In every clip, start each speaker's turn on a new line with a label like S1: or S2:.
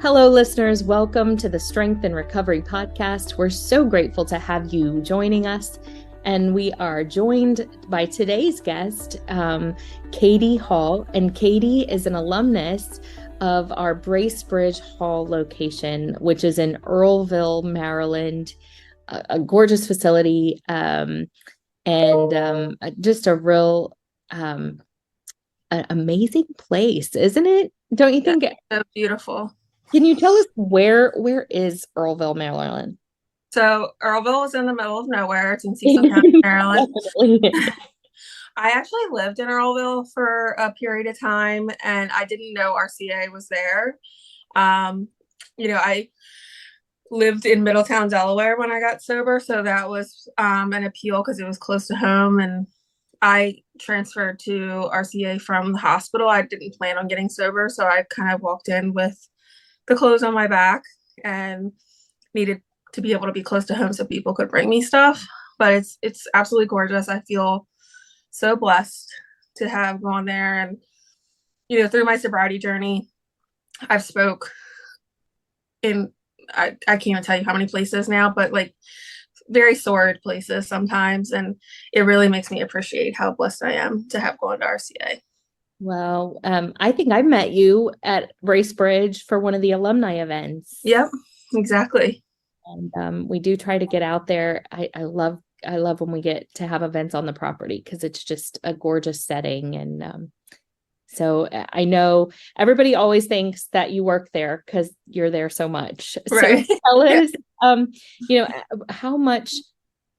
S1: Hello, listeners. Welcome to the Strength and Recovery Podcast. We're so grateful to have you joining us. And we are joined by today's guest, Katie Hall. And Katie is an alumnus of our Bracebridge Hall location, which is in Earlville, Maryland, a gorgeous facility, and just a real amazing place, isn't it? Don't you think?
S2: So beautiful.
S1: Can you tell us where is Earlville, Maryland?
S2: So Earlville is in the middle of nowhere. It's in Cecil County, Maryland. I actually lived in Earlville for a period of time, and I didn't know RCA was there. I lived in Middletown, Delaware when I got sober, so that was an appeal because it was close to home, and I transferred to RCA from the hospital. I didn't plan on getting sober, so I kind of walked in with the clothes on my back and needed to be able to be close to home so people could bring me stuff. But it's absolutely gorgeous. I feel so blessed to have gone there. And through my sobriety journey, I've spoke in I can't even tell you how many places now, but like very sordid places sometimes, and it really makes me appreciate how blessed I am to have gone to RCA.
S1: Well, I think I met you at Bracebridge for one of the alumni events.
S2: Yep, exactly.
S1: And we do try to get out there. I love when we get to have events on the property because it's just a gorgeous setting. And so I know everybody always thinks that you work there because you're there so much.
S2: Right.
S1: So tell us, how much,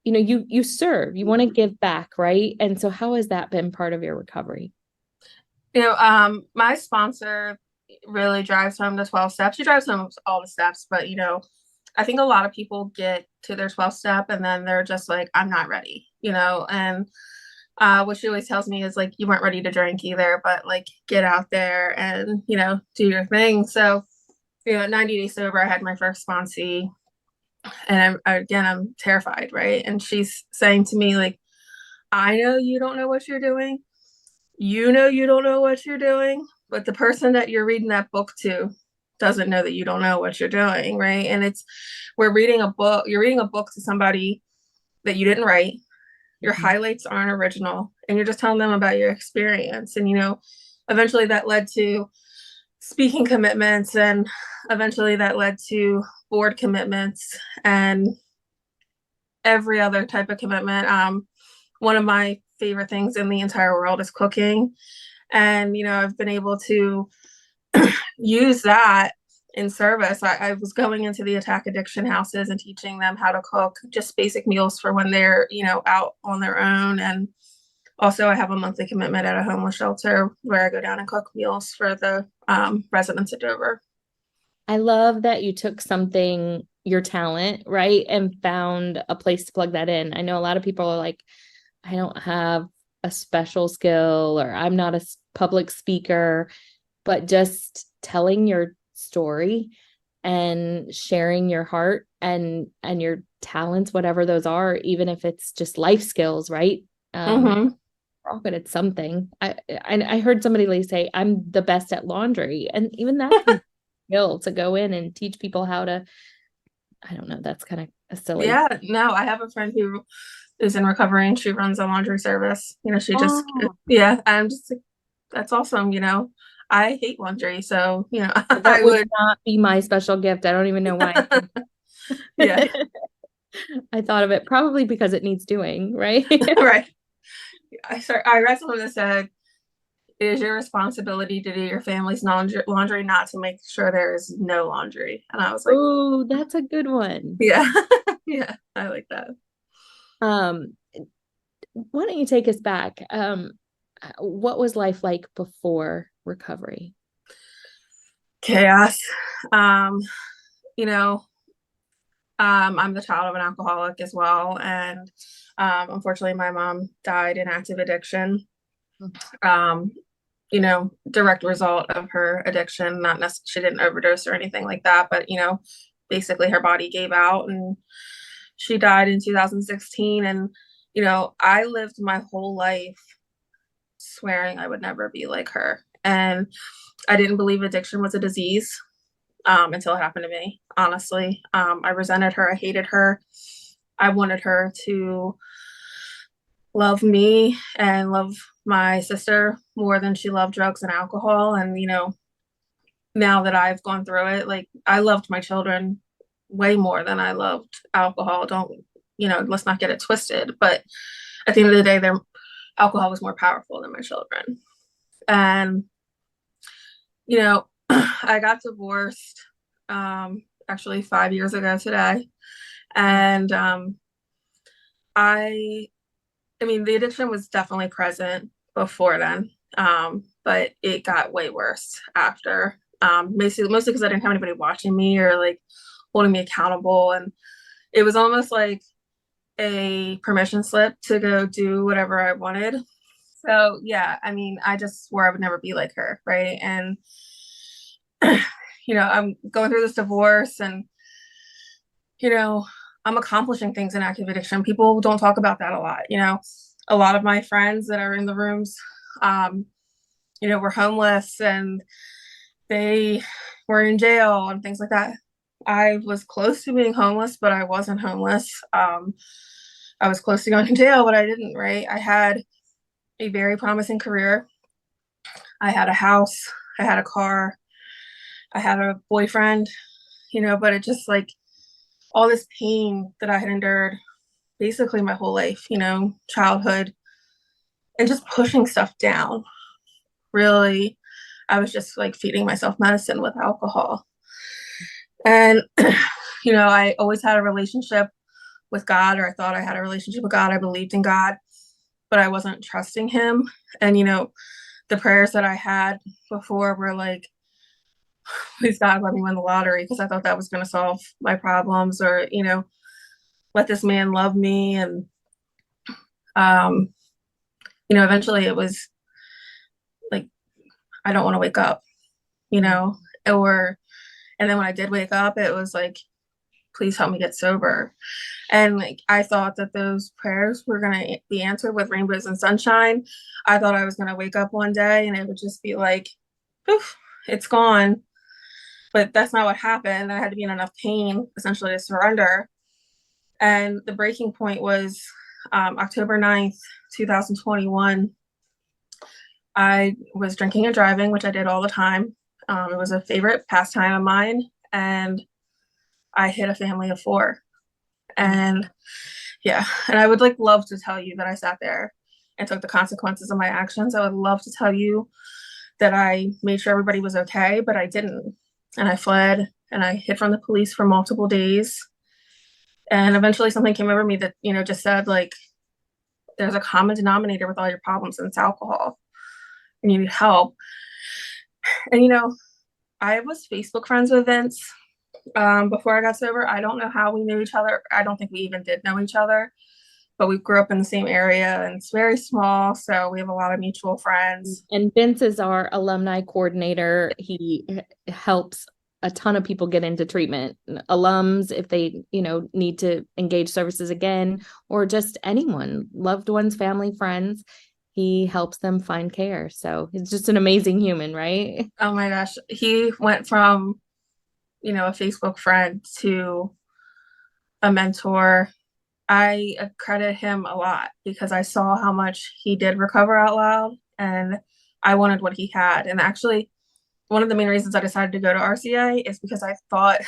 S1: you serve, you want to give back, right? And so how has that been part of your recovery?
S2: My sponsor really drives home the 12 steps. She drives home all the steps, but I think a lot of people get to their 12 step and then they're just like, I'm not ready, and what she always tells me is like, you weren't ready to drink either, but like get out there and, do your thing. So, 90 days sober, I had my first sponsee, and I'm terrified, right? And she's saying to me, like, I know you don't know what you're doing. You don't know what you're doing, but the person that you're reading that book to doesn't know that you don't know what you're doing, right? And you're reading a book to somebody that you didn't write. Your highlights aren't original, and you're just telling them about your experience. And eventually that led to speaking commitments, and eventually that led to board commitments and every other type of commitment. One of my favorite things in the entire world is cooking. And, I've been able to use that in service. I was going into the attack addiction houses and teaching them how to cook just basic meals for when they're, out on their own. And also I have a monthly commitment at a homeless shelter where I go down and cook meals for the residents of Dover.
S1: I love that you took your talent, right, and found a place to plug that in. I know a lot of people are like, I don't have a special skill, or I'm not a public speaker, but just telling your story and sharing your heart and your talents, whatever those are, even if it's just life skills, right? We're all good at something. I heard somebody like say, I'm the best at laundry, and even that's skill to go in and teach people how to. I don't know. That's kind of a silly.
S2: Yeah, no, I have a friend who is in recovery and she runs a laundry service. She just, yeah, I'm just like, that's awesome. I hate laundry. So,
S1: That
S2: I
S1: would
S2: would
S1: not be my special gift. I don't even know why.
S2: Yeah.
S1: I thought of it probably because it needs doing, right?
S2: Right. I read something that said, it is your responsibility to do your family's laundry, not to make sure there is no laundry. And I was like,
S1: Oh, that's a good one.
S2: yeah. Yeah, I like that.
S1: Um, why don't you take us back? What was life like before recovery?
S2: Chaos. Um, you know, I'm the child of an alcoholic as well. And unfortunately, my mom died in active addiction. Um, direct result of her addiction, not necessarily, she didn't overdose or anything like that, but, basically her body gave out and she died in 2016. And, I lived my whole life swearing I would never be like her. And I didn't believe addiction was a disease. until it happened to me, honestly. I resented her. I hated her. I wanted her to love me and love my sister more than she loved drugs and alcohol. And, now that I've gone through it, like I loved my children way more than I loved alcohol. Don't, let's not get it twisted. But at the end of the day, their alcohol was more powerful than my children. And, I got divorced actually 5 years ago today. And I I mean, the addiction was definitely present before then, but it got way worse after. Mostly because I didn't have anybody watching me or like holding me accountable, and it was almost like a permission slip to go do whatever I wanted. So yeah, I mean, I just swore I would never be like her, right? And I'm going through this divorce, and you know, I'm accomplishing things in active addiction. People don't talk about that a lot. A lot of my friends that are in the rooms, um, were homeless and they were in jail and things like that. I was close to being homeless, but I wasn't homeless. I was close to going to jail, but I didn't, right? I had a very promising career. I had a house, I had a car, I had a boyfriend, but it just like all this pain that I had endured basically my whole life, childhood, and just pushing stuff down. Really, I was just like feeding myself medicine with alcohol. And, I always had a relationship with God, or I thought I had a relationship with God. I believed in God, but I wasn't trusting Him. And, the prayers that I had before were like, please God, let me win the lottery, because I thought that was going to solve my problems, or, let this man love me. And, um, eventually it was like, I don't want to wake up, you know, or, and then when I did wake up, it was like, please help me get sober. And like, I thought that those prayers were going to be answered with rainbows and sunshine. I thought I was going to wake up one day and it would just be like, poof, it's gone. But that's not what happened. I had to be in enough pain essentially to surrender. And the breaking point was October 9th, 2021. I was drinking and driving, which I did all the time. It was a favorite pastime of mine. And I hit a family of four. And yeah, and I would like love to tell you that I sat there and took the consequences of my actions. I would love to tell you that I made sure everybody was okay, but I didn't. And I fled and I hid from the police for multiple days. And eventually something came over me that, just said like, there's a common denominator with all your problems, and it's alcohol, and you need help. And, I was Facebook friends with Vince before I got sober. I don't know how we knew each other. I don't think we even did know each other, but we grew up in the same area and it's very small. So we have a lot of mutual friends.
S1: And Vince is our alumni coordinator. He helps a ton of people get into treatment, alums, if they, need to engage services again, or just anyone, loved ones, family, friends. He helps them find care. So he's just an amazing human, right?
S2: Oh my gosh. He went from, a Facebook friend to a mentor. I credit him a lot because I saw how much he did recover out loud, and I wanted what he had. And actually, one of the main reasons I decided to go to RCA is because I thought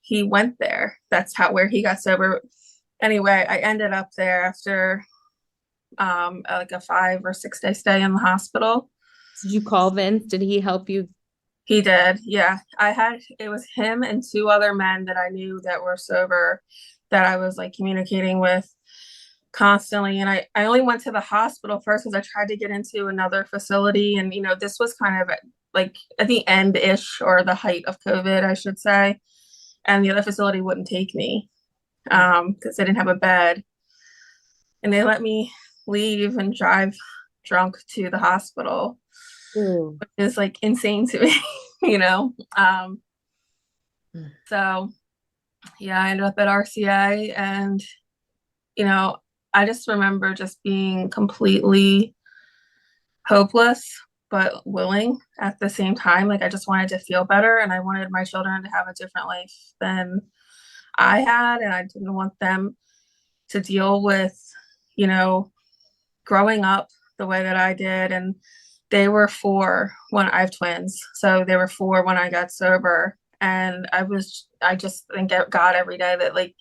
S2: he went there. That's where he got sober. Anyway, I ended up there after like a 5 or 6 day stay in the hospital.
S1: Did you call Vince? Did he help you?
S2: He did. Yeah. It was him and two other men that I knew that were sober that I was like communicating with constantly. And I only went to the hospital first because I tried to get into another facility. And, this was kind of like at the end ish, or the height of COVID, I should say. And the other facility wouldn't take me because they didn't have a bed. And they let me leave and drive drunk to the hospital,
S1: Ooh.
S2: which is like insane to me, you know? So yeah, I ended up at RCA, and, I just remember just being completely hopeless. but willing at the same time. Like I just wanted to feel better and I wanted my children to have a different life than I had. And I didn't want them to deal with, you know, growing up the way that I did. And they were 4 when I have twins. So they were 4 when I got sober. And I just thank God every day that like,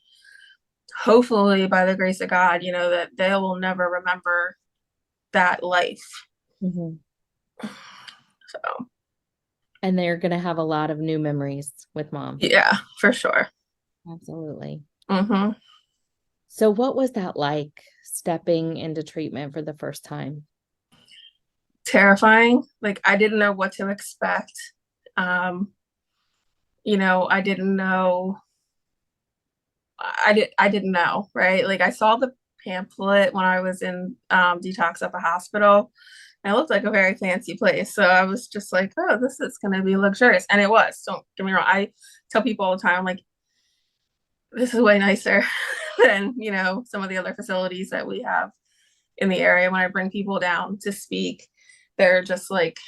S2: hopefully by the grace of God, you know, that they will never remember that life.
S1: Mhm.
S2: So
S1: And they're going to have a lot of new memories with mom.
S2: yeah, for sure.
S1: Absolutely.
S2: Mm-hmm.
S1: So what was that like stepping into treatment for the first time?
S2: Terrifying. Like I didn't know what to expect. Um, you know, I didn't know. I didn't know, right? Like I saw the pamphlet when I was in detox at the hospital. And it looked like a very fancy place. So I was just like, oh, this is gonna be luxurious. And it was. Don't get me wrong. I tell people all the time, like, this is way nicer than, you know, some of the other facilities that we have in the area. When I bring people down to speak, they're just like,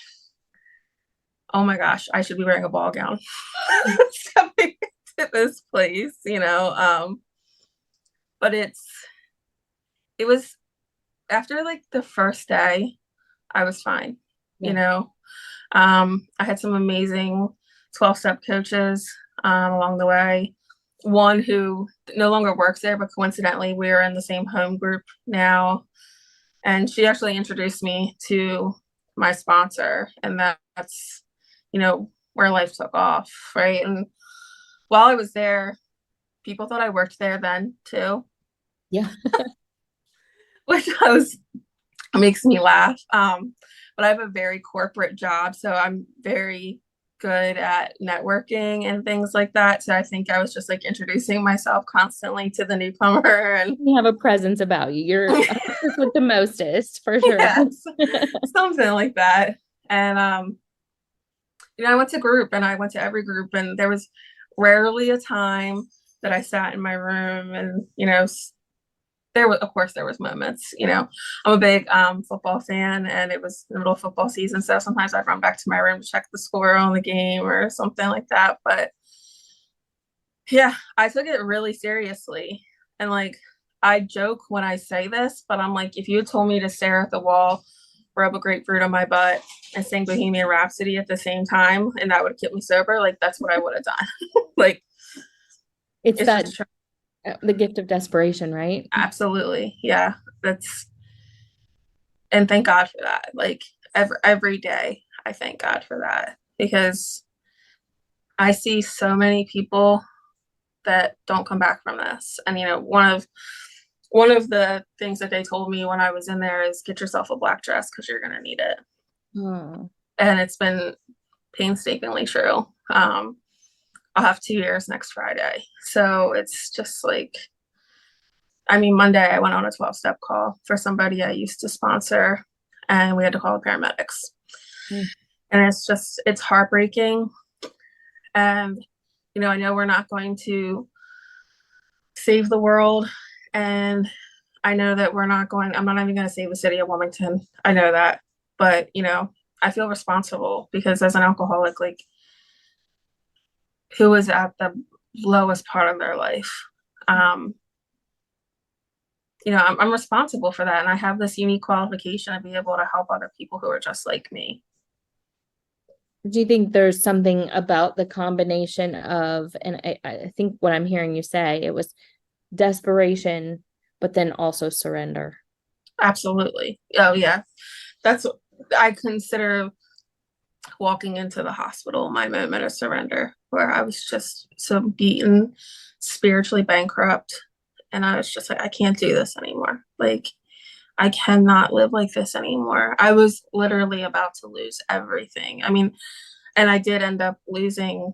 S2: oh my gosh, I should be wearing a ball gown coming to this place, you know. But it was after like the first day, I was fine,
S1: Yeah.
S2: you know. I had some amazing 12-step coaches along the way. One who no longer works there, but coincidentally, we're in the same home group now. And she actually introduced me to my sponsor, and that's, you know, where life took off, right? And while I was there, people thought I worked there then too,
S1: Yeah.
S2: which was makes me laugh. But I have a very corporate job, so I'm very good at networking and things like that. So I think I was just like introducing myself constantly to the newcomer and
S1: You have a presence about you. You're with the mostest for sure.
S2: yes, something like that. And you know, I went to group and I went to every group, and there was rarely a time that I sat in my room and, you know, there was, of course, there was moments, you know, I'm a big football fan and it was the middle of football season. So sometimes I'd run back to my room to check the score on the game or something like that. But yeah, I took it really seriously. And like, I joke when I say this, but I'm like, if you had told me to stare at the wall, rub a grapefruit on my butt, and sing Bohemian Rhapsody at the same time, and that would have kept me sober, like that's what I would have done. Like,
S1: It's
S2: it's
S1: that
S2: just
S1: the gift of desperation, right?
S2: absolutely, yeah. That's and thank God for that. Like every day, I thank God for that because I see so many people that don't come back from this. And you know, one of the things that they told me when I was in there is get yourself a black dress because you're gonna need it.
S1: Oh,
S2: And it's been painstakingly true. I'll have 2 years next Friday. So it's just like, I mean, Monday I went on a 12-step call for somebody I used to sponsor, and we had to call the paramedics.
S1: mm.
S2: And it's just, it's heartbreaking. And, you know, I know we're not going to save the world. And I know that I'm not even going to save the city of Wilmington. I know that. But, you know, I feel responsible because as an alcoholic, like, who is at the lowest part of their life? Um, you know, I'm responsible for that. And I have this unique qualification to be able to help other people who are just like me.
S1: Do you think there's something about the combination of, and I think what I'm hearing you say, it was desperation, but then also surrender.
S2: Absolutely. Oh, yeah. That's what I consider walking into the hospital my moment of surrender, where I was just so beaten, spiritually bankrupt. And I was just like, I can't do this anymore. Like, I cannot live like this anymore. I was literally about to lose everything. I mean, and I did end up losing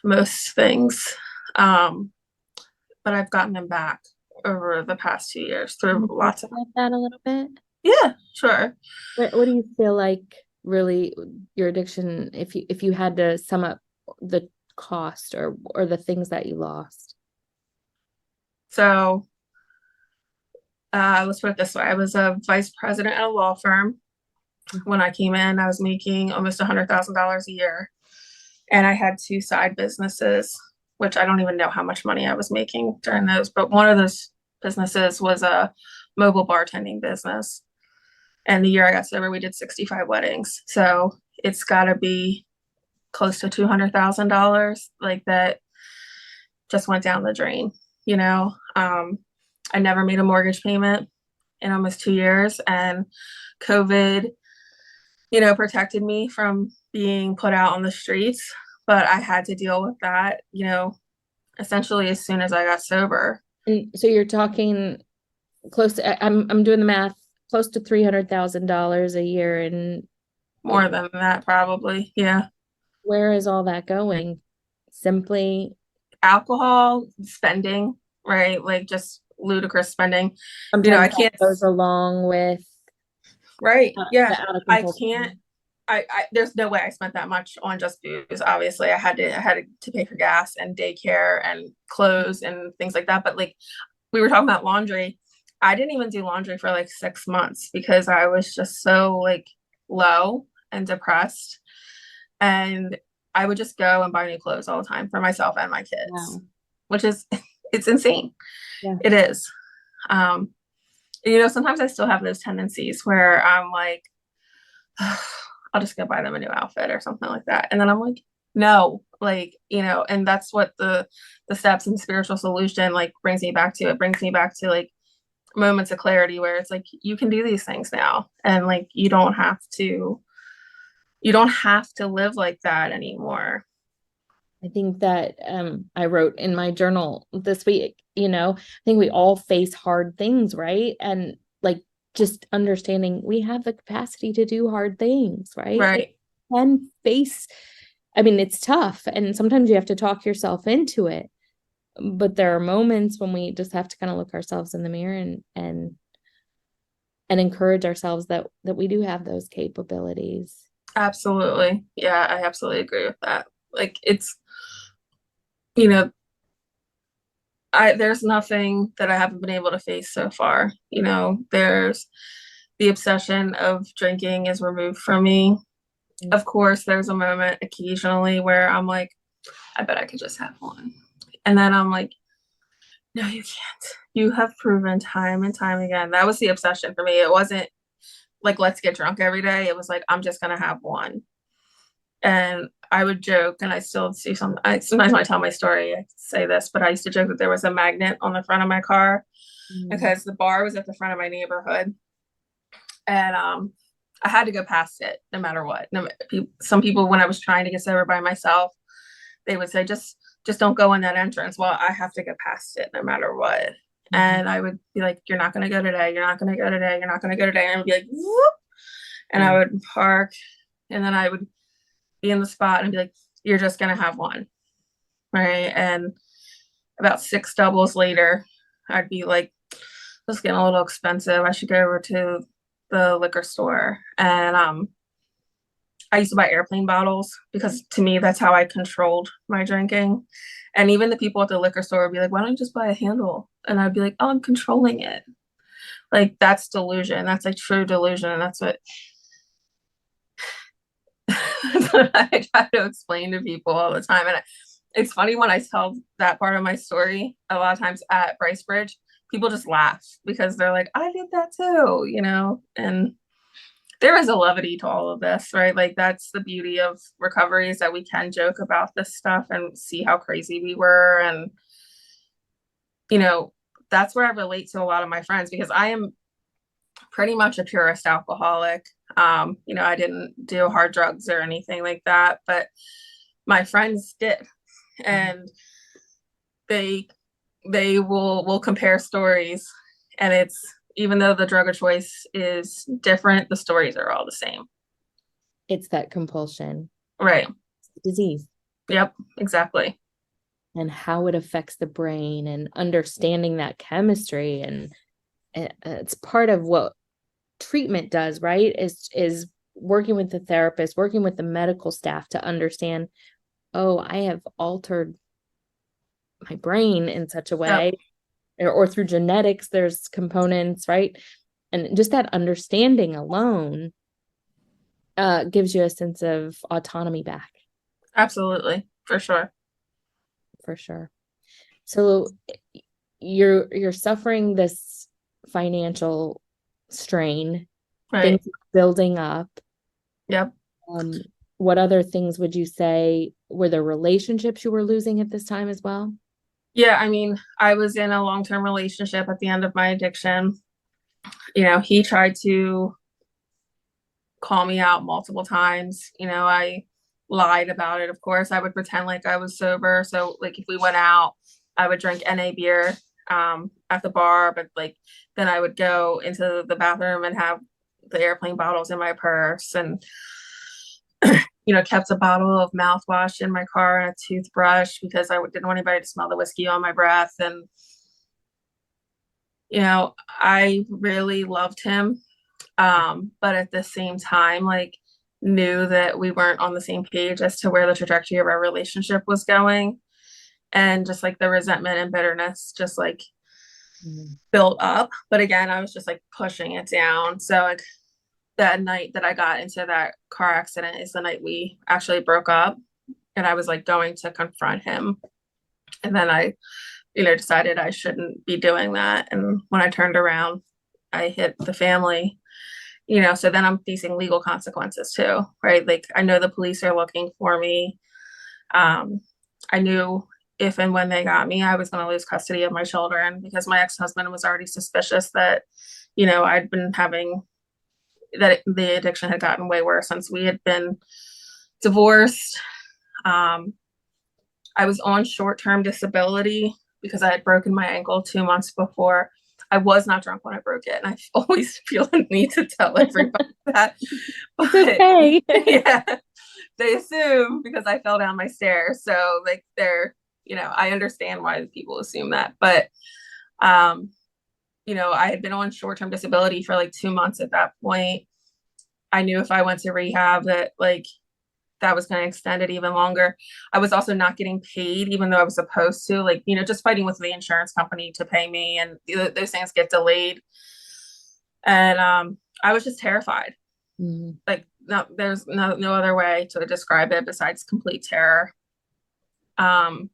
S2: most things. But I've gotten them back over the past 2 years
S1: Can
S2: through
S1: you talk
S2: lots of,
S1: about that a little bit?
S2: yeah, sure.
S1: What do you feel like really your addiction, if you had to sum up the cost or the things that you lost?
S2: So let's put it this way. I was a vice president at a law firm. When I came in, I was making almost $100,000 a year. And I had two side businesses, which I don't even know how much money I was making during those. But one of those businesses was a mobile bartending business. And the year I got sober, we did 65 weddings. So it's got to be close to $200,000 like that just went down the drain, you know. I never made a mortgage payment in almost 2 years, and COVID, protected me from being put out on the streets, but I had to deal with that, essentially as soon as I got sober.
S1: And so you're talking close to, I'm doing the math, close to $300,000 a year. And
S2: more than that, probably. Yeah.
S1: Where is all that going? Simply
S2: alcohol spending, right? Like just ludicrous spending.
S1: sometimes
S2: I can't
S1: goes along with
S2: right. Yeah. I
S1: control.
S2: can't I there's no way I spent that much on just booze. Obviously, I had to pay for gas and daycare and clothes and things like that. But like we were talking about laundry, I didn't even do laundry for like 6 months because I was just so like low and depressed. And I would just go and buy new clothes all the time for myself and my kids,
S1: Wow.
S2: which is it's insane.
S1: Yeah.
S2: It is. Sometimes I still have those tendencies where I'm like, I'll just go buy them a new outfit or something like that. And then I'm like, no, like, and that's what the steps and spiritual solution like brings me back to. It brings me back to like moments of clarity where it's like you can do these things now, and like you don't have to live like that anymore.
S1: I think that I wrote in my journal this week, I think we all face hard things, right? And like just understanding we have the capacity to do hard things, right?
S2: Right.
S1: And face, I mean, it's tough. And sometimes you have to talk yourself into it. But there are moments when we just have to kind of look ourselves in the mirror and encourage ourselves that we do have those capabilities.
S2: Absolutely. Yeah, I absolutely agree with that. Like it's, you know, there's nothing that I haven't been able to face so far. There's the obsession of drinking is removed from me. Of course, there's a moment occasionally where I'm like, I bet I could just have one. And then I'm like, no, you can't. You have proven time and time again. That was the obsession for me. It wasn't like, let's get drunk every day. It was like, I'm just going to have one. And I would joke, and I still see sometimes when I tell my story, I say this, but I used to joke that there was a magnet on the front of my car because the bar was at the front of my neighborhood. And I had to go past it no matter what. Some people, when I was trying to get sober by myself, they would say, just don't go in that entrance. Well, I have to go past it no matter what. And I would be like, you're not going to go today. You're not going to go today. You're not going to go today. And I would be like, whoop. And I would park, and then I would be in the spot and be like, you're just going to have one. Right. And about 6 doubles later, I'd be like, this is getting a little expensive. I should go over to the liquor store. And I used to buy airplane bottles because to me, that's how I controlled my drinking. And even the people at the liquor store would be like, why don't you just buy a handle? And I'd be like, oh, I'm controlling it. Like, that's delusion. That's like true delusion. And that's what I try to explain to people all the time. And it's funny when I tell that part of my story, a lot of times at Bracebridge, people just laugh because they're like, I did that too, and there is a levity to all of this, right? Like that's the beauty of recovery is that we can joke about this stuff and see how crazy we were. And, that's where I relate to a lot of my friends because I am pretty much a purist alcoholic. I didn't do hard drugs or anything like that, but my friends did. And they will compare stories, and it's even though the drug of choice is different, the stories are all the same.
S1: It's that compulsion.
S2: Right.
S1: Disease.
S2: Yep, exactly.
S1: And how it affects the brain and understanding that chemistry. And it's part of what treatment does, right? Is working with the therapist, working with the medical staff to understand, oh, I have altered my brain in such a way, or through genetics, there's components, right? And just that understanding alone gives you a sense of autonomy back.
S2: Absolutely, for sure.
S1: For sure. So you're suffering this financial strain, things
S2: Right.
S1: building up.
S2: Yep.
S1: Um, what other things would you say were there relationships you were losing at this time as well?
S2: Yeah, I mean, I was in a long-term relationship at the end of my addiction. He tried to call me out multiple times. I lied about it. Of course, I would pretend like I was sober. So, like, if we went out, I would drink NA beer at the bar, but like then I would go into the bathroom and have the airplane bottles in my purse, and kept a bottle of mouthwash in my car and a toothbrush because I didn't want anybody to smell the whiskey on my breath. And I really loved him, but at the same time, like, knew that we weren't on the same page as to where the trajectory of our relationship was going. And just like the resentment and bitterness just like
S1: Mhm.
S2: built up. But again, I was just like pushing it down. So like that night that I got into that car accident is the night we actually broke up. And I was like going to confront him. And then I, decided I shouldn't be doing that. And when I turned around, I hit the family. So then I'm facing legal consequences too, right? Like I know the police are looking for me. I knew if and when they got me, I was going to lose custody of my children because my ex-husband was already suspicious that, I'd been having that the addiction had gotten way worse since we had been divorced. Um, I was on short-term disability because I had broken my ankle 2 months before. I was not drunk when I broke it, and I always feel the need to tell everybody that.
S1: It's
S2: But
S1: okay.
S2: yeah, they assume because I fell down my stairs. So like I understand why people assume that. But um, I had been on short-term disability for like 2 months at that point. I knew if I went to rehab that like that was going to extend it even longer. I was also not getting paid, even though I was supposed to, like, just fighting with the insurance company to pay me, and those things get delayed. And I was just terrified.
S1: Mhm.
S2: Like, no, there's no other way to describe it besides complete terror. Um,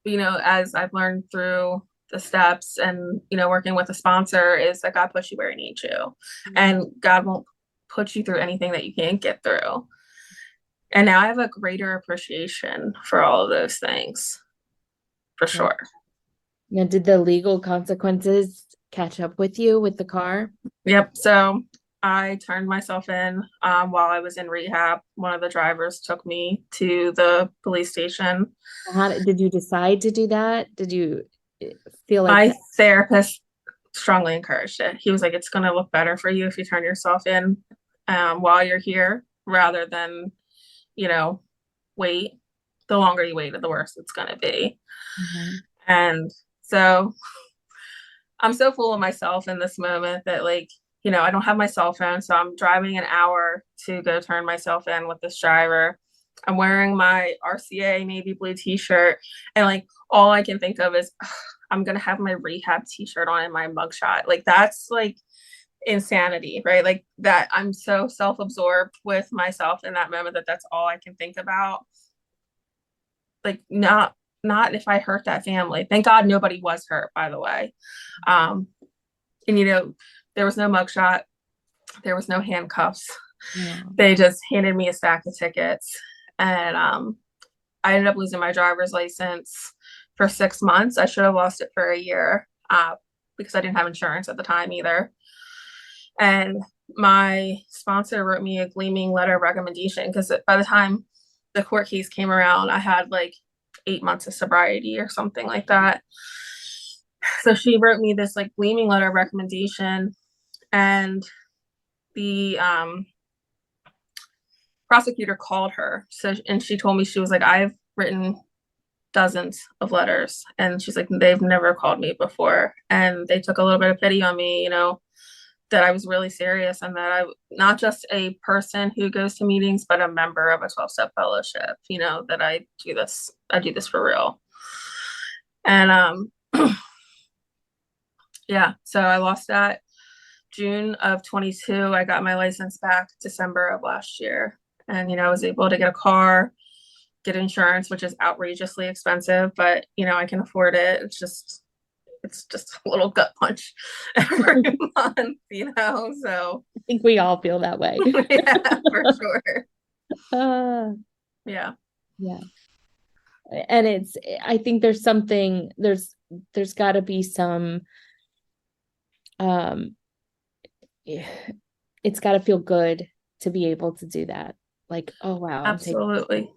S2: as I've learned through the steps and, working with a sponsor is that God puts you where he needs you. And God won't put you through anything that you can't get through. And now I have a greater appreciation for all of those things, for
S1: Yeah.
S2: sure.
S1: Now, did the legal consequences catch up with you with the car?
S2: Yep. So I turned myself in while I was in rehab. One of the drivers took me to the police station.
S1: Did you decide to do that? Did you feel like
S2: My
S1: that?
S2: therapist strongly encouraged it. He was like, it's going to look better for you if you turn yourself in while you're here rather than, you know, wait. The longer you wait, the worse it's going to be.
S1: Mhm.
S2: And so I'm so full of myself in this moment that like, I don't have my cell phone. So I'm driving an hour to go turn myself in with this driver. I'm wearing my RCA navy blue t-shirt. And like all I can think of is I'm gonna have my rehab t-shirt on in my mugshot. Like that's like insanity, right? Like that I'm so self-absorbed with myself in that moment that that's all I can think about. Like not if I hurt that family. Thank God nobody was hurt, by the way. Um, and there was no mugshot, there was no handcuffs.
S1: Yeah.
S2: They just handed me a stack of tickets, and I ended up losing my driver's license for 6 months. I should have lost it for a year because I didn't have insurance at the time either. And my sponsor wrote me a gleaming letter of recommendation because by the time the court case came around, I had like 8 months of sobriety or something like that. So she wrote me this like gleaming letter of recommendation, and the prosecutor called her. So, and she told me, she was like, I've written dozens of letters. And she's like, they've never called me before. And they took a little bit of pity on me, that I was really serious and that I not just a person who goes to meetings, but a member of a 12-step fellowship, that I do this for real. And yeah, so I lost that June of 22, I got my license back December of last year. And, I was able to get a car, get insurance, which is outrageously expensive, but, I can afford it. It's just a little gut punch every month, so
S1: I think we all feel that way.
S2: yeah, for sure.
S1: Uh,
S2: Yeah.
S1: yeah. And I think there's got to be some, um, it's got to feel good to be able to do that. Like, oh wow, I'm taking
S2: Absolutely.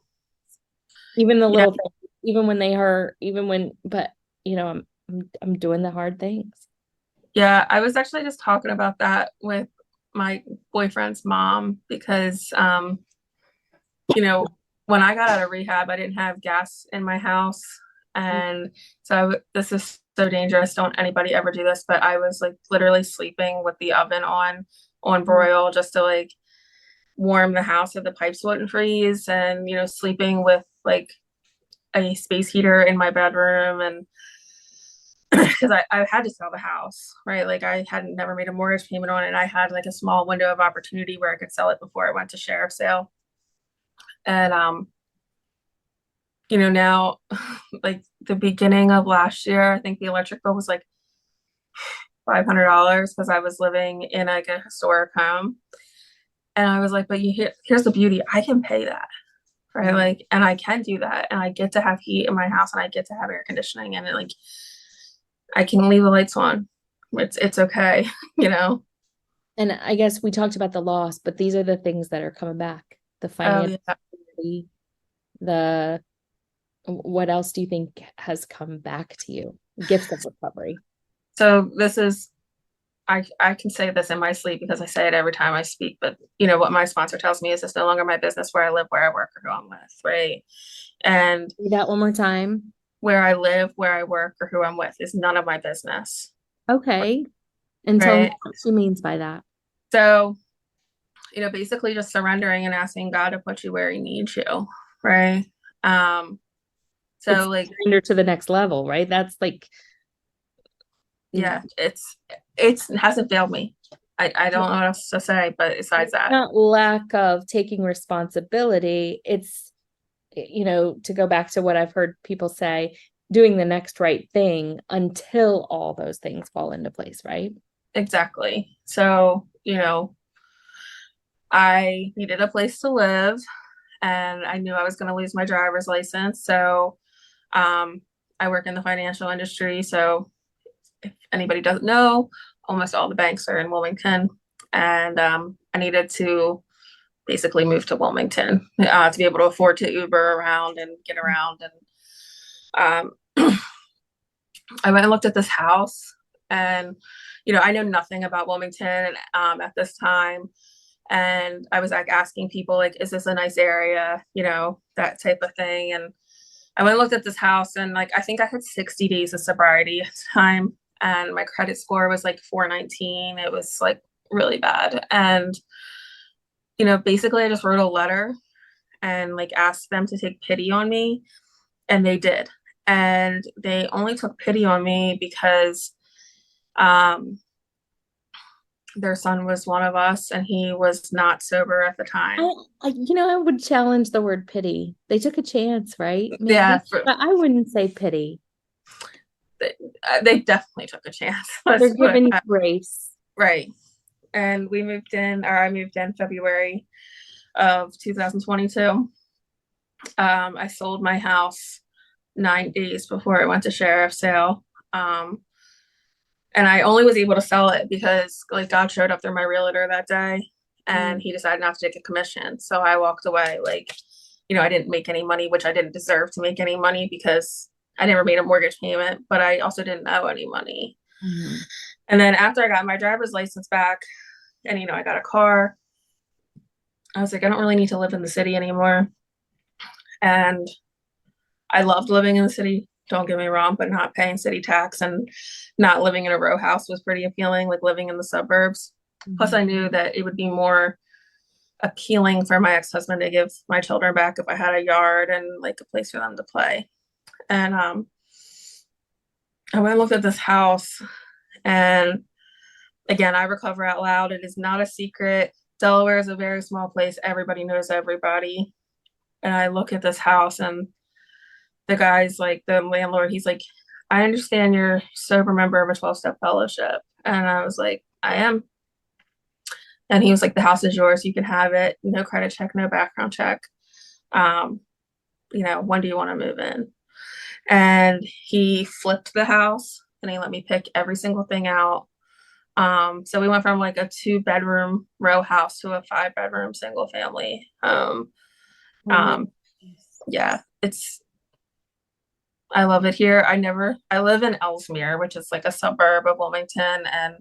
S1: even the
S2: Yeah.
S1: little things, even when they hurt, even when, but I'm doing the hard things.
S2: Yeah. I was actually just talking about that with my boyfriend's mom because, you know, when I got out of rehab, I didn't have gas in my house. And so this is so dangerous. Don't anybody ever do this, but I was like literally sleeping with the oven on broil just to like warm the house so the pipes wouldn't freeze, and sleeping with like a space heater in my bedroom, and because I had to sell the house, right? Like I hadn't never made a mortgage payment on it. I had like a small window of opportunity where I could sell it before it went to sheriff's sale. And now like the beginning of last year, I think the electric bill was like $500 because I was living in like a historic home. And I was like, but here's the beauty. I can pay that, right? Like, and I can do that. And I get to have heat in my house and I get to have air conditioning, and like I can leave the lights on. It's okay, you know?
S1: And I guess we talked about the loss, but these are the things that are coming back. The
S2: Oh
S1: financial,
S2: yeah.
S1: the what else do you think has come back to you? Gifts of recovery.
S2: So this is I can say this in my sleep because I say it every time I speak, but what my sponsor tells me is it's no longer my business where I live, where I work, or who I'm with, right? And
S1: Say that one more time.
S2: where I live, where I work, or who I'm with is none of my business,
S1: Okay. And tell me
S2: right?
S1: what she means by that.
S2: So, basically just surrendering and asking God to put you where he needs you, right? Um,
S1: It's
S2: so like,
S1: surrender to the next level, right? That's like
S2: yeah, it hasn't failed me. I don't know what else to say, but besides that,
S1: not lack of taking responsibility. It's, to go back to what I've heard people say, doing the next right thing until all those things fall into place, right?
S2: exactly. So, I needed a place to live, and I knew I was going to lose my driver's license. So, I work in the financial industry. So, if anybody doesn't know, almost all the banks are in Wilmington, and I needed to basically move to Wilmington to be able to afford to Uber around and get around. And I went and looked at this house, and I know nothing about Wilmington at this time. And I was like asking people, like, is this a nice area? That type of thing. And I went and looked at this house, and like I think I had 60 days of sobriety at the time, and my credit score was like 419. It was like really bad. And basically I just wrote a letter and like asked them to take pity on me, and they did. And they only took pity on me because um their son was one of us, and he was not sober at the time.
S1: I would challenge the word pity. They took a chance, right?
S2: Yeah,
S1: Maybe, but I wouldn't say pity.
S2: they definitely took a chance.
S1: They're giving grace.
S2: Right. And I moved in February of 2022. I sold my house 9 days before it went to sheriff's sale. And I only was able to sell it because like God showed up through my realtor that day, and he decided not to take a commission. So I walked away. Like, I didn't make any money, which I didn't deserve to make any money because I never made a mortgage payment, but I also didn't owe any money.
S1: Mhm.
S2: And then after I got my driver's license back, and I got a car, I was like, I don't really need to live in the city anymore. And I loved living in the city, don't get me wrong, but not paying city tax and not living in a row house was pretty appealing, like living in the suburbs. Plus, I knew that it would be more appealing for my ex-husband to give my children back if I had a yard and like a place for them to play. And I went and looked at this house, and Again, I recover out loud. It is not a secret. Delaware is a very small place. Everybody knows everybody. And I look at this house, and the guy's like, the landlord, he's like, I understand you're a sober member of a 12-step fellowship. And I was like, I am. And he was like, the house is yours. You can have it. No credit check, no background check. Um, when do you want to move in? And he flipped the house and he let me pick every single thing out. So we went from like a 2-bedroom row house to a 5-bedroom single family home.
S1: Oh my
S2: Yeah, I love it here. I live in Ellesmere, which is like a suburb of Wilmington, and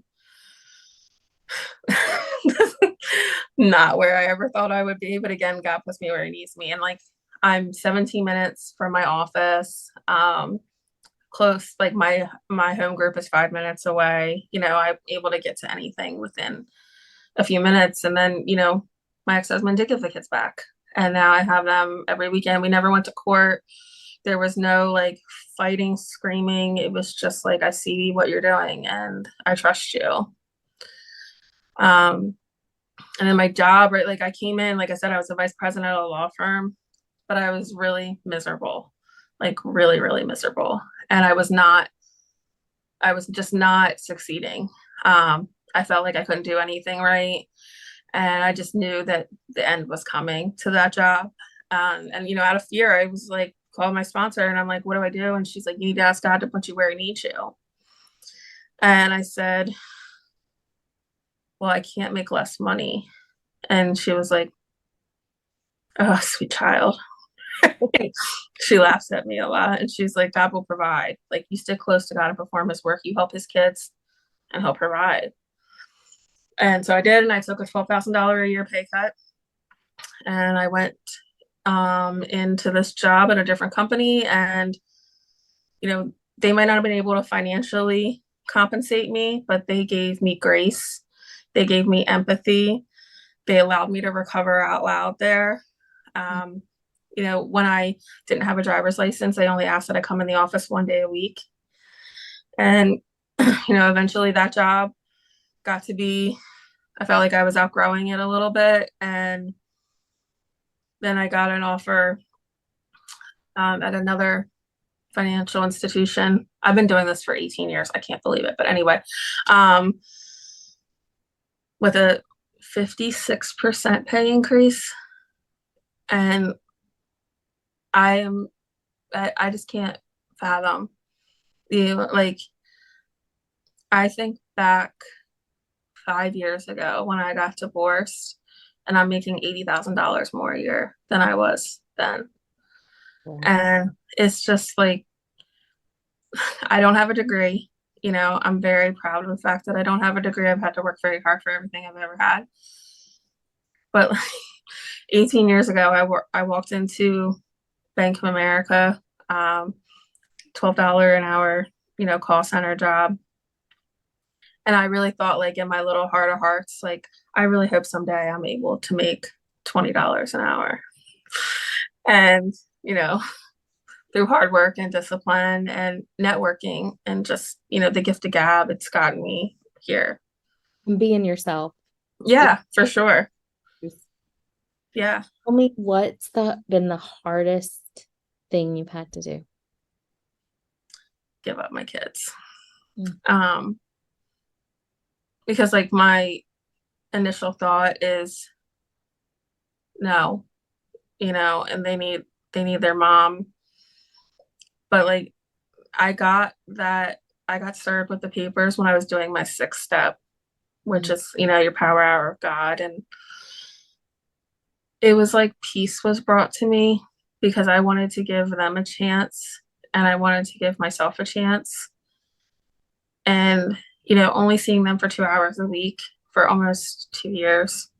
S2: not where I ever thought I would be. But again, God puts me where he needs me. And like, I'm 17 minutes from my office. Close, like my home group is 5 minutes away. I'm able to get to anything within a few minutes. And then, my ex-husband did give the kids back. And now I have them every weekend. We never went to court. There was no like fighting, screaming. It was just like, I see what you're doing and I trust you. And then my job, right? Like I came in, like I said, I was a vice president at a law firm, but I was really miserable, like really, really miserable. And I was just not succeeding. I felt like I couldn't do anything right. And I just knew that the end was coming to that job. And out of fear, I was like, called my sponsor and I'm like, what do I do? And she's like, you need to ask God to put you where he needs you. And I said, well, I can't make less money. And she was like, oh, sweet child. She laughs at me a lot and she's like, God will provide. Like, you stick close to God and perform his work. You help his kids and he'll provide. And so I did, and I took a $12,000 a year pay cut. And I went into this job at a different company. And, they might not have been able to financially compensate me, but they gave me grace. They gave me empathy. They allowed me to recover out loud there. When I didn't have a driver's license, they only asked that I come in the office 1 day a week. And, eventually that job got to be, I felt like I was outgrowing it a little bit. And then I got an offer at another financial institution. I've been doing this for 18 years. I can't believe it. But anyway, with a 56% pay increase. And I just can't fathom like, I think back 5 years ago when I got divorced and I'm making $80,000 more a year than I was then.
S1: God.
S2: And it's just like, I don't have a degree. I'm very proud of the fact that I don't have a degree. I've had to work very hard for everything I've ever had. But 18 years ago, I walked into Bank of America, $12 an hour, call center job. And I really thought, like, in my little heart of hearts, like, I really hope someday I'm able to make $20 an hour. And, through hard work and discipline and networking and just, the gift of gab, it's gotten me here.
S1: And being yourself.
S2: Yeah, for sure. Yeah.
S1: Tell me, what's been the hardest thing you've had to do?
S2: Give up my kids. Because like my initial thought is no, and they need their mom. But like I got served with the papers when I was doing my 6th step, which is, your power hour of God. And it was like peace was brought to me because I wanted to give them a chance and I wanted to give myself a chance. And, only seeing them for 2 hours a week for almost 2 years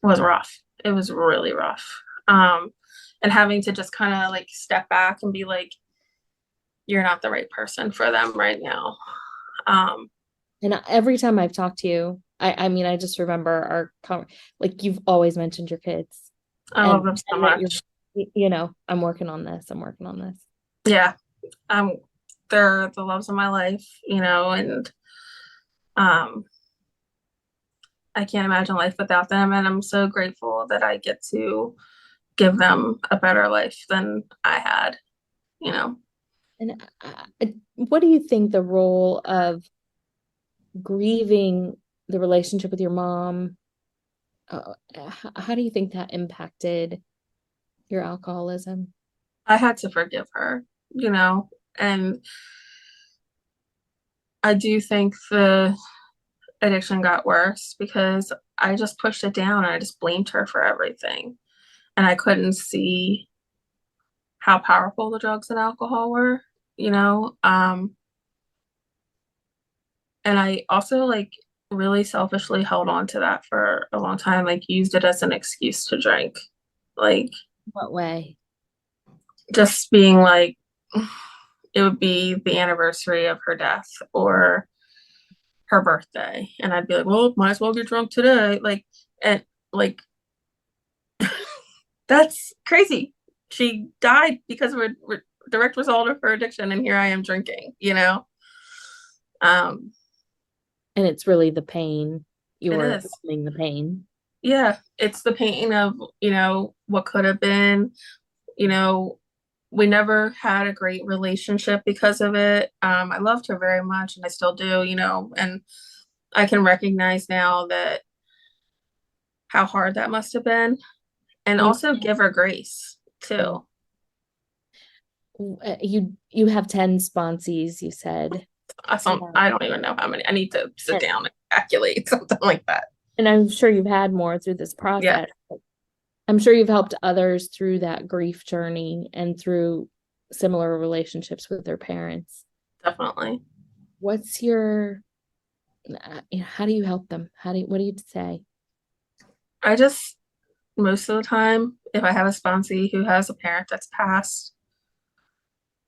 S2: was rough. It was really rough. And having to just kind of like step back and be like, you're not the right person for them right now.
S1: And every time I've talked to you, I mean, I just remember like you've always mentioned your kids.
S2: I love them so much.
S1: I'm working on this. I'm working on this.
S2: Yeah. They're the loves of my life, and Um, I can't imagine life without them, and I'm so grateful that I get to give them a better life than I had, you know.
S1: And what do you think the role of grieving the relationship with your mom, how do you think that impacted your alcoholism?
S2: I had to forgive her, you know, and I do think the addiction got worse because I just pushed it down and I just blamed her for everything. And I couldn't see how powerful the drugs and alcohol were, you know. And I also like really selfishly held on to that for a long time, like used it as an excuse to drink. Like
S1: What way?
S2: just being like it would be the anniversary of her death or her birthday. And I'd be like, well, might as well get drunk today. And like that's crazy. She died because of a direct result of her addiction, and here I am drinking, you know? Um,
S1: And it's really the pain. You
S2: it
S1: were
S2: is.
S1: feeling the pain.
S2: Yeah, it's the pain of, what could have been, you know, we never had a great relationship because of it. I loved her very much and I still do, and I can recognize now that how hard that must have been and
S1: You
S2: also give her grace
S1: yeah.
S2: too.
S1: You have 10 sponsees, you said. Yeah.
S2: I don't even know how many. I need to sit
S1: And,
S2: down and calculate something like that.
S1: and I'm sure you've had more through this
S2: Yeah,
S1: process. I'm sure you've helped others through that grief journey and through similar relationships with their parents.
S2: definitely.
S1: What's your, how do you help them? What do you say?
S2: I just, most of the time, if I have a sponsee who has a parent that's passed,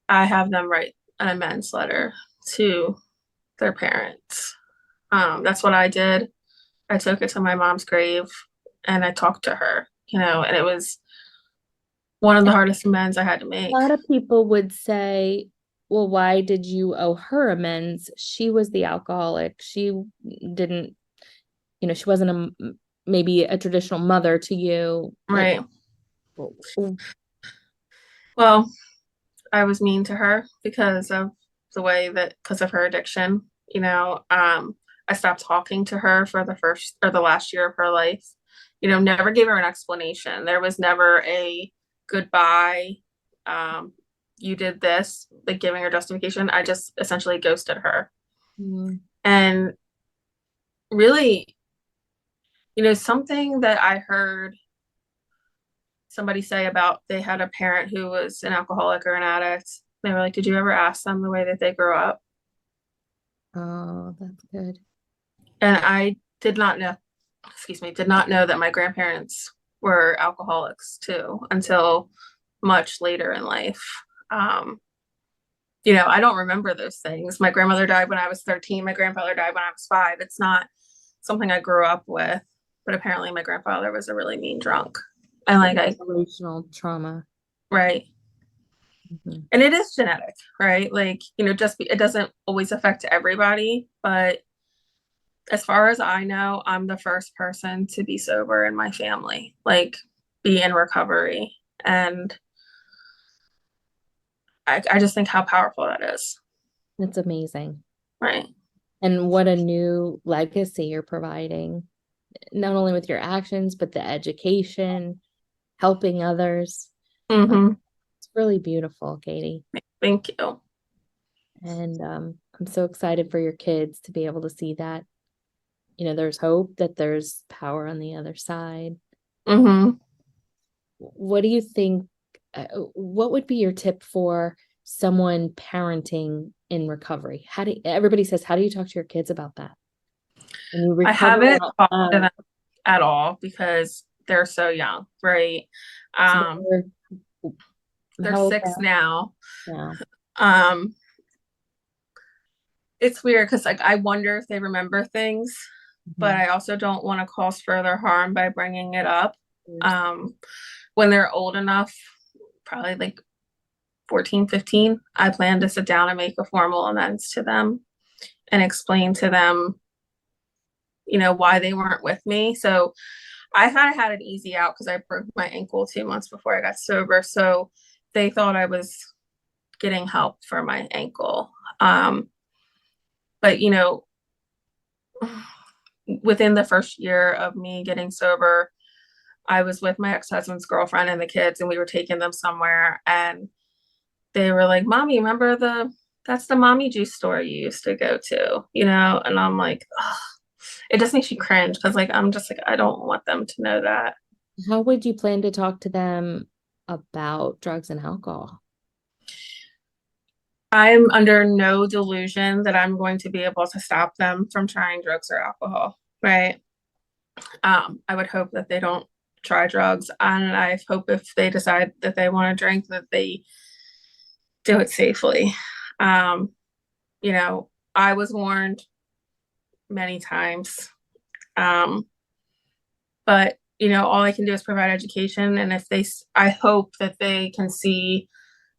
S2: I have them write an amends letter to their parents. That's what I did. I took it to my mom's grave and I talked to her, and it was one of the hardest amends I had to
S1: A
S2: make.
S1: lot of people would say, well, why did you owe her amends? She was the alcoholic. She didn't, she wasn't maybe a traditional mother to you. Like,
S2: Right. Well, I was mean to her because of her addiction, I stopped talking to her for the first or the last year of her life, never gave her an explanation. There was never a goodbye. Um, you did this, like giving her justification. I just essentially ghosted her.
S1: mm,
S2: And really, something that I heard somebody say about they had a parent who was an alcoholic or an addict. They were like, did you ever ask them the way that they grew up?
S1: oh, that's good.
S2: And I did not know, excuse me, did not know that my grandparents were alcoholics too until much later in life. Um, I don't remember those things. My grandmother died when I was 13. My grandfather died when I was 5. It's not something I grew up with, but apparently my grandfather was a really mean drunk. And
S1: Emotional trauma.
S2: right.
S1: Mhm.
S2: And it is genetic, right? It doesn't always affect everybody, but as far as I know, I'm the first person to be sober in my family, like be in recovery. And I just think how powerful that is.
S1: That's amazing.
S2: Right.
S1: And what a new legacy you're providing, not only with your actions, but the education, helping others.
S2: Mm-hmm.
S1: It's really beautiful, Katie.
S2: Thank you.
S1: And I'm so excited for your kids to be able to see that, there's hope, that there's power on the other side.
S2: Mm-hmm.
S1: What do you think? What would be your tip for someone parenting in recovery? Everybody says, how do you talk to your kids about that? When you
S2: I
S1: recover,
S2: haven't talked to them at all because they're so young, right?
S1: so
S2: Um, they're
S1: how old
S2: 6 now.
S1: now?
S2: Um, it's weird because I wonder if they remember things, but
S1: Mhm.
S2: I also don't want to cause further harm by bringing it up.
S1: Years.
S2: Um, when they're old enough, probably like 14, 15, I plan to sit down and make a formal amends to them and explain to them, why they weren't with me. So I kind of had an easy out because I broke my ankle 2 months before I got sober. So they thought I was getting help for my ankle. But within the first year of me getting sober, I was with my ex-husband's girlfriend and the kids, and we were taking them somewhere, and they were like, "Mommy, remember that's the mommy juice store you used to go to?" And I'm like, ugh. It just makes you cringe because I'm just like, I don't want them to know that.
S1: How would you plan to talk to them about drugs and alcohol?
S2: I'm under no delusion that I'm going to be able to stop them from trying drugs or alcohol, right? I would hope that they don't try drugs, and I hope if they decide that they want to drink, that they do it safely. Um, I was warned many times, but all I can do is provide education, and I hope that they can see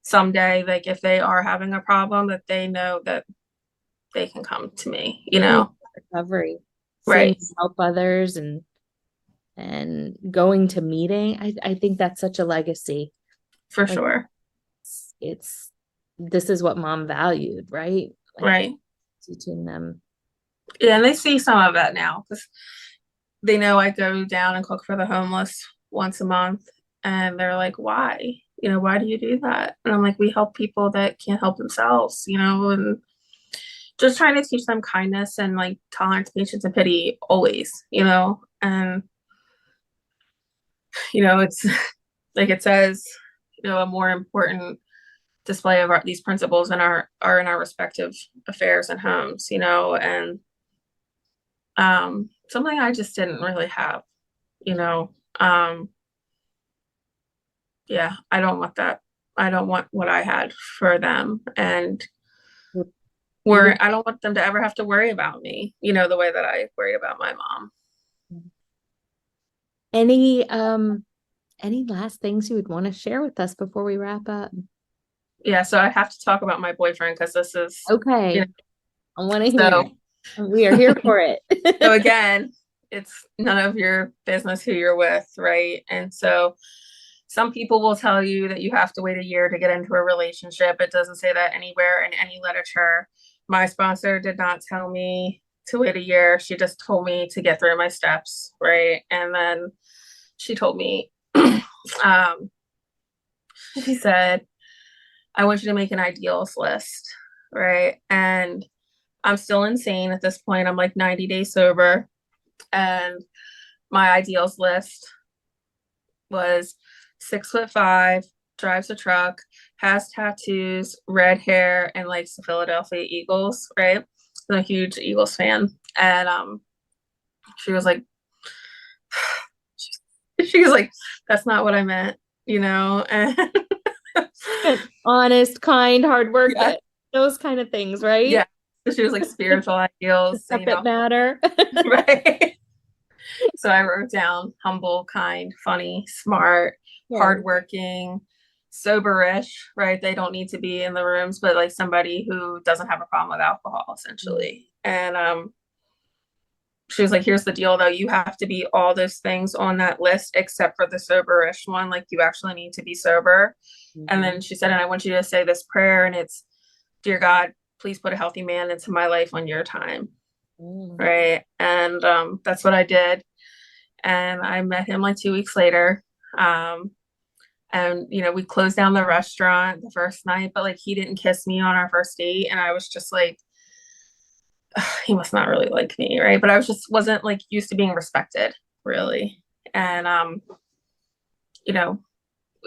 S2: someday, like if they are having a problem, that they know that they can come to me,
S1: Recovery, seeing
S2: right?
S1: you help others and going to meeting. I think that's such a legacy.
S2: For
S1: Like
S2: sure.
S1: it's this is what mom valued, right? Like
S2: Right.
S1: teaching them.
S2: Yeah, and they see some of that now because they know I go down and cook for the homeless once a month, and they're like, why? Why do you do that? And I'm like, we help people that can't help themselves, and just trying to teach them kindness and like tolerance, patience, and pity always, and it's like it says, a more important display of these principles are in our respective affairs and homes, and something I just didn't really have, you know. Um, yeah, I don't want that. I don't want what I had for them, and I don't want them to ever have to worry about me, the way that I worry about my mom.
S1: Any any last things you would want to share with us before we wrap up?
S2: Yeah, so I have to talk about my boyfriend because this is,
S1: Okay, I want to hear
S2: so
S1: it. We are here for it.
S2: so again, it's none of your business who you're with, right? And so some people will tell you that you have to wait a year to get into a relationship. It doesn't say that anywhere in any literature. My sponsor did not tell me to wait a year. She just told me to get through my steps, right? And then she told me, she said, I want you to make an ideals list, right? And I'm still insane at this point. I'm like 90 days sober. And my ideals list was 6'5", drives a truck, has tattoos, red hair, and likes the Philadelphia Eagles, right? I'm a huge Eagles fan. And she was like, she was like, that's not what I meant, And
S1: Honest, kind, hard work,
S2: yeah,
S1: those kind of things, right?
S2: yeah. So she was like spiritual ideals,
S1: Stuff that matter.
S2: right? So I wrote down humble, kind, funny, smart,
S1: Yeah.
S2: hardworking, soberish, right? They don't need to be in the rooms, but like somebody who doesn't have a problem with alcohol, essentially. And she was like, here's the deal though, you have to be all those things on that list except for the soberish one. Like you actually need to be sober. And then she said, and I want you to say this prayer, and it's, dear God, please put a healthy man into my life on your time. Right. And that's what I did. And I met him like 2 weeks later. And we closed down the restaurant the first night, but like he didn't kiss me on our first date. And I was just like, he must not really like me, right? But I wasn't like used to being respected, really. And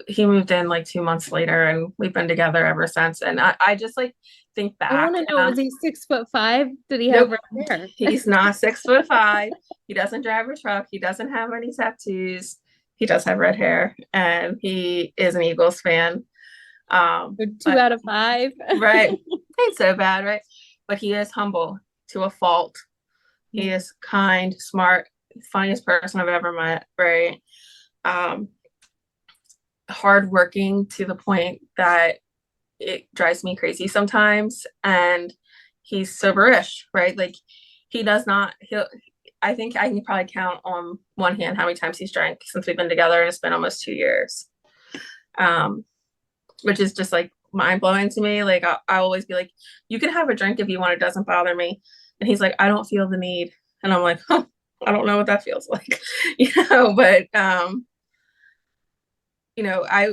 S2: he moved in like 2 months later, and we've been together ever since. And I just like think back.
S1: I want to know, was he 6'5"? Did he
S2: Nope.
S1: have red hair?
S2: He's not 6'5". He doesn't drive a truck. He doesn't have any tattoos. He does have red hair, and he is an Eagles fan.
S1: 2 out of 5.
S2: Right. Ain't so bad, right? But he is humble to a fault. He is kind, smart, funniest person I've ever met, right? Hardworking to the point that it drives me crazy sometimes. And he's soberish, right? Like he does not, I think I can probably count on one hand how many times he's drank since we've been together, and it's been almost 2 years. Um, which is just like mind blowing to me. Like I always be like, you can have a drink if you want, it doesn't bother me. And he's like, I don't feel the need. And I'm like, huh, I don't know what that feels like, but I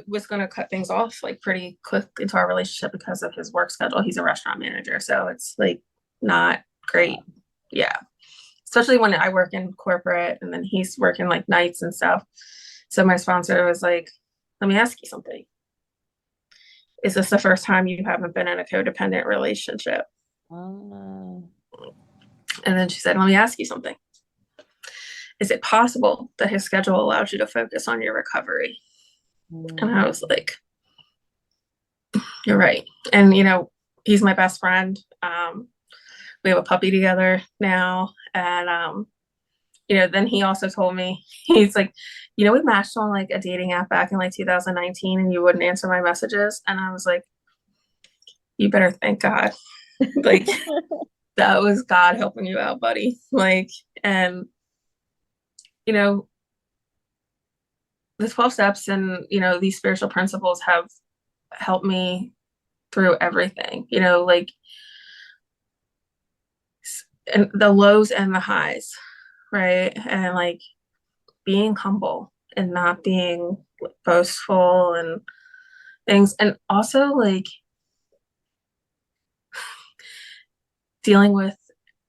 S2: was going to cut things off like pretty quick into our relationship because of his work schedule. He's a restaurant manager, so it's like not great. Yeah. Especially when I work in corporate and then he's working like nights and stuff. So my sponsor was like, let me ask you something. Is this the first time you haven't been in a codependent relationship?
S1: Oh.
S2: And then she said, let me ask you something. Is it possible that his schedule allows you to focus on your recovery? And I was like, you're right. And, he's my best friend. We have a puppy together now. And, then he also told me, he's like, we matched on like a dating app back in like 2019 and you wouldn't answer my messages. And I was like, you better thank God. Like, that was God helping you out, buddy. Like, and, the 12 steps and, these spiritual principles have helped me through everything, like, and the lows and the highs, right? And like being humble and not being boastful and things. And also like dealing with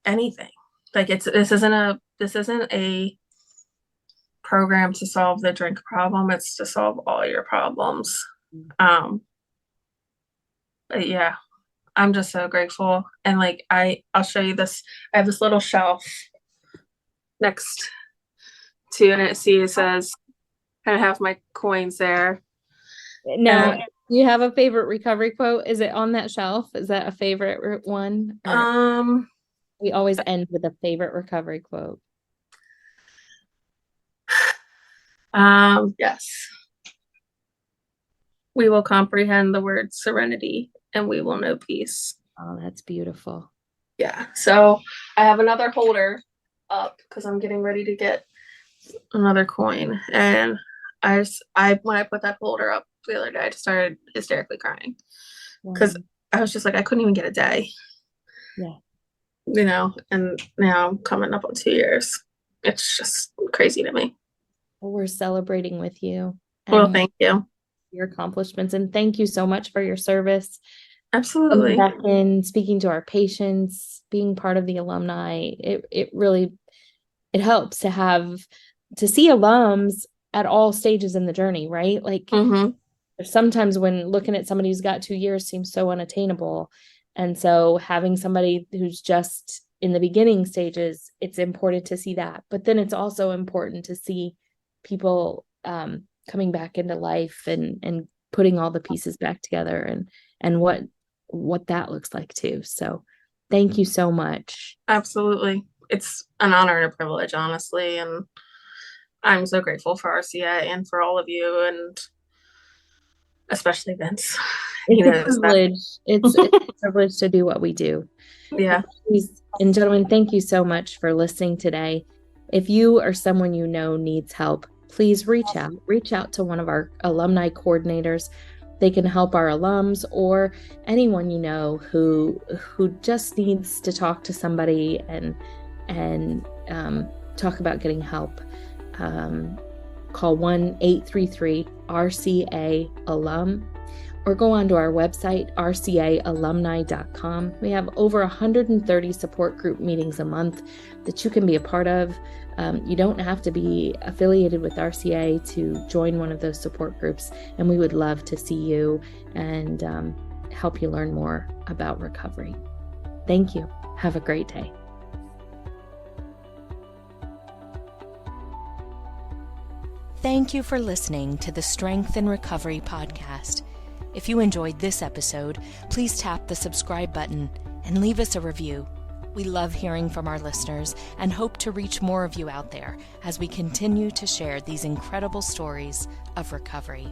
S2: anything. Like this isn't a program to solve the drink problem. It's to solve all your problems. But yeah, I'm just so grateful. And like I'll show you this. I have this little shelf next to, and it says kind of have my coins there.
S1: Now, you have a favorite recovery quote? Is it on that shelf? Is that a favorite one? We always end with a favorite recovery quote.
S2: Yes. We will comprehend the word serenity and we will know peace.
S1: Oh, that's beautiful.
S2: Yeah. So I have another holder up because I'm getting ready to get another coin. And when I put that holder up the other day, I just started hysterically crying because I was just like, I couldn't even get a day.
S1: Yeah.
S2: And now I'm coming up on 2 years. It's just crazy to me.
S1: Well, we're celebrating with you.
S2: Well, thank you.
S1: Your accomplishments. And thank you so much for your service.
S2: Absolutely.
S1: Back in speaking to our patients, being part of the alumni, it really, it helps to see alums at all stages in the journey, right? Like sometimes when looking at somebody who's got 2 years seems so unattainable. And so having somebody who's just in the beginning stages, it's important to see that. But then it's also important to see people coming back into life and putting all the pieces back together and what that looks like too. So thank you so much.
S2: Absolutely. It's an honor and a privilege, honestly. And I'm so grateful for RCA and for all of you, and especially Vince.
S1: It's a privilege. It's a privilege to do what we do.
S2: Yeah.
S1: Ladies and gentlemen, thank you so much for listening today. If you or someone you know needs help, please reach out to one of our alumni coordinators. They can help our alums or anyone you know who just needs to talk to somebody and talk about getting help. Call 1-833-RCA-ALUM or go onto our website, rcaalumni.com. We have over 130 support group meetings a month that you can be a part of. You don't have to be affiliated with RCA to join one of those support groups, and we would love to see you and help you learn more about recovery. Thank you. Have a great day. Thank you for listening to the Strength and Recovery podcast. If you enjoyed this episode, please tap the subscribe button and leave us a review. We love hearing from our listeners and hope to reach more of you out there as we continue to share these incredible stories of recovery.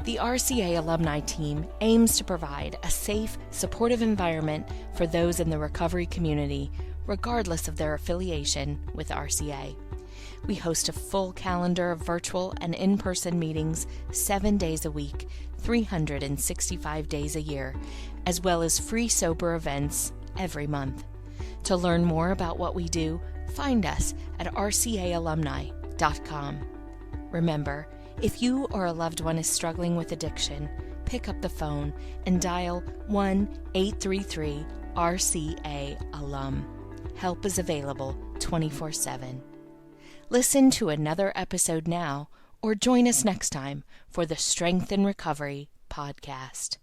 S1: The RCA alumni team aims to provide a safe, supportive environment for those in the recovery community regardless of their affiliation with RCA. We host a full calendar of virtual and in-person meetings 7 days a week, 365 days a year, as well as free sober events every month. To learn more about what we do, find us at rcaalumni.com. Remember, if you or a loved one is struggling with addiction, pick up the phone and dial 1-833-RCA-ALUM. Help is available 24/7. Listen to another episode now or join us next time for the Strength in Recovery podcast.